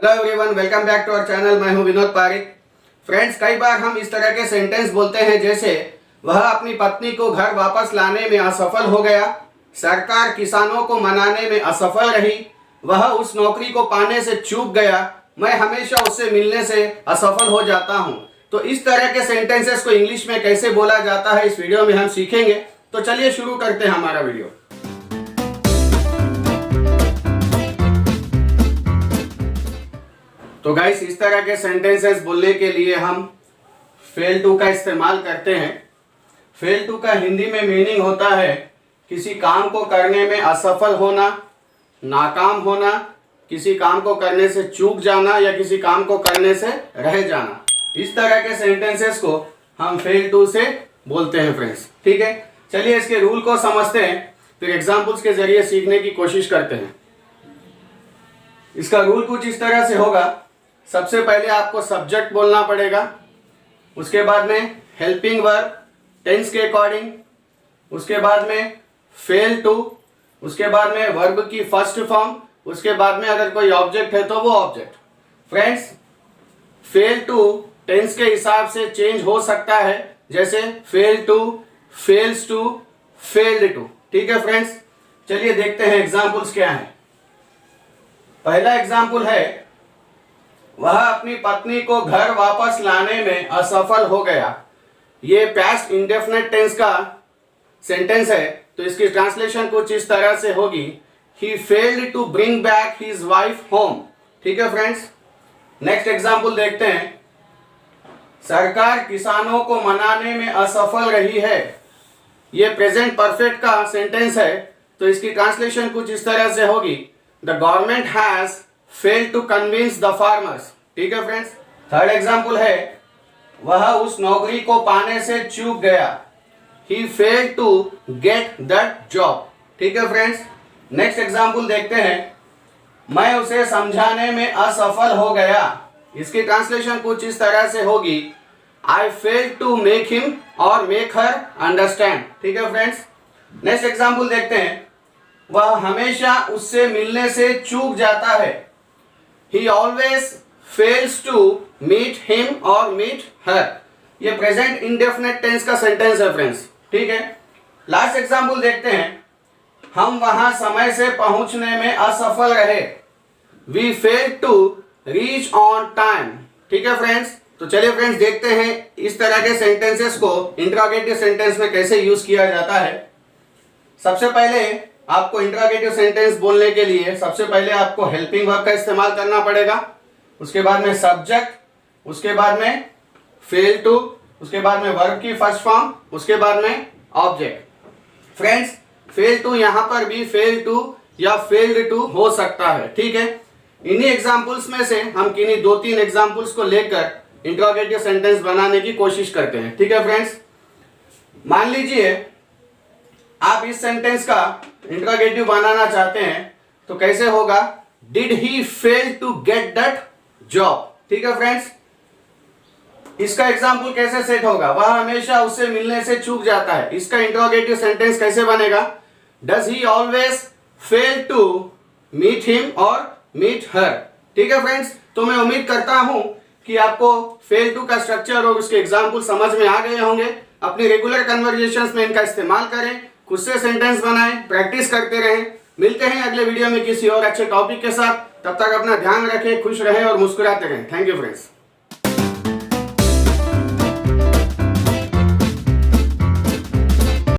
Hello everyone, welcome back to our channel. मैं हूं Vinod Pareek. Friends, कई बार हम इस तरह के सेंटेंस बोलते हैं जैसे वह अपनी पत्नी को घर वापस लाने में असफल हो गया, सरकार किसानों को मनाने में असफल रही, वह उस नौकरी को पाने से चूक गया, मैं हमेशा उससे मिलने से असफल हो जाता हूं। तो इस तरह के सेंटेंसेस को इंग्लिश में कैसे बोला जाता है इस वीडियो में हम सीखेंगे। तो चलिए शुरू करते हैं हमारा वीडियो। तो गाइस, इस तरह के सेंटेंसेस बोलने के लिए हम फेल टू का इस्तेमाल करते हैं। फेल टू का हिंदी में मीनिंग होता है किसी काम को करने में असफल होना, नाकाम होना, किसी काम को करने से चूक जाना या किसी काम को करने से रह जाना। इस तरह के सेंटेंसेस को हम फेल टू से बोलते हैं फ्रेंड्स। ठीक है, चलिए इसके रूल को समझते हैं, फिर एग्जाम्पल्स के जरिए सीखने की कोशिश करते हैं। इसका रूल कुछ इस तरह से होगा। सबसे पहले आपको सब्जेक्ट बोलना पड़ेगा, उसके बाद में हेल्पिंग वर्ब टेंस के अकॉर्डिंग, उसके बाद में फेल टू, उसके बाद में वर्ब की फर्स्ट फॉर्म, उसके बाद में अगर कोई ऑब्जेक्ट है तो वो object. Friends, fail to tense के हिसाब से चेंज हो सकता है, जैसे fail to, fails to, failed to. ठीक है फ्रेंड्स, चलिए देखते हैं एग्जाम्पल्स क्या हैं। पहला एग्जाम्पल है, वह अपनी पत्नी को घर वापस लाने में असफल हो गया। ये पास्ट इंडेफिनिट टेंस का सेंटेंस है, तो इसकी ट्रांसलेशन कुछ इस तरह से होगी, he failed to bring back his wife home. ठीक है फ्रेंड्स, नेक्स्ट एग्जाम्पल देखते हैं। सरकार किसानों को मनाने में असफल रही है। ये प्रेजेंट परफेक्ट का सेंटेंस है, तो इसकी ट्रांसलेशन कुछ इस तरह से होगी, the government has failed to convince the farmers. ठीक है फ्रेंड्स, थर्ड एग्जाम्पल है, वह उस नौकरी को पाने से चूक गया। He failed to get that job. ठीक है फ्रेंड्स, नेक्स्ट एग्जाम्पल देखते हैं, मैं उसे समझाने में असफल हो गया। इसकी ट्रांसलेशन कुछ इस तरह से होगी, I failed to make him और मेक हर अंडरस्टैंड। ठीक है फ्रेंड्स, नेक्स्ट एग्जाम्पल देखते हैं, वह हमेशा उससे मिलने से चूक जाता है। He always fails to meet him or meet her। ये प्रेजेंट इंडेफिनिट टेंस का सेंटेंस है फ्रेंड्स। ठीक है, लास्ट एग्जाम्पल देखते हैं, हम वहां समय से पहुंचने में असफल रहे। We failed to reach on time। ठीक है फ्रेंड्स, तो चलिए फ्रेंड्स देखते हैं इस तरह के सेंटेंसेस को इंट्रोगेटिव सेंटेंस में कैसे यूज किया जाता है। सबसे पहले आपको इंट्रोगेटिव सेंटेंस बोलने के लिए सबसे पहले आपको हेल्पिंग वर्ब का इस्तेमाल करना पड़ेगा, उसके बाद में सब्जेक्ट, उसके बाद में फेल टू, उसके बाद में वर्ब की फर्स्ट फॉर्म, उसके बाद में ऑब्जेक्ट। फ्रेंड्स, फेल टू यहां पर भी फेल टू या फेल्ड टू हो सकता है। ठीक है, इन्हीं एग्जाम्पल्स में से हम किन्हीं 2-3 एग्जाम्पल्स को लेकर इंट्रोगेटिव सेंटेंस बनाने की कोशिश करते हैं। ठीक है फ्रेंड्स, मान लीजिए आप इस सेंटेंस का इंट्रोगेटिव बनाना चाहते हैं, तो कैसे होगा, did he fail to get that job. ठीक है फ्रेंड्स, इसका एग्जाम्पल कैसे सेट होगा, वह हमेशा उससे मिलने से चूक जाता है। इसका इंट्रोगेटिव सेंटेंस कैसे बनेगा, does he always fail to meet him और मीट हर। ठीक है फ्रेंड्स, तो मैं उम्मीद करता हूं कि आपको फेल टू का स्ट्रक्चर और उसके एग्जाम्पल समझ में आ गए होंगे। अपनी रेगुलर कन्वर्सेशंस में इनका इस्तेमाल करें, खुद से सेंटेंस बनाएं, प्रैक्टिस करते रहें। मिलते हैं अगले वीडियो में किसी और अच्छे टॉपिक के साथ। तब तक अपना ध्यान रखें, खुश रहें और मुस्कुराते रहें। Thank you friends.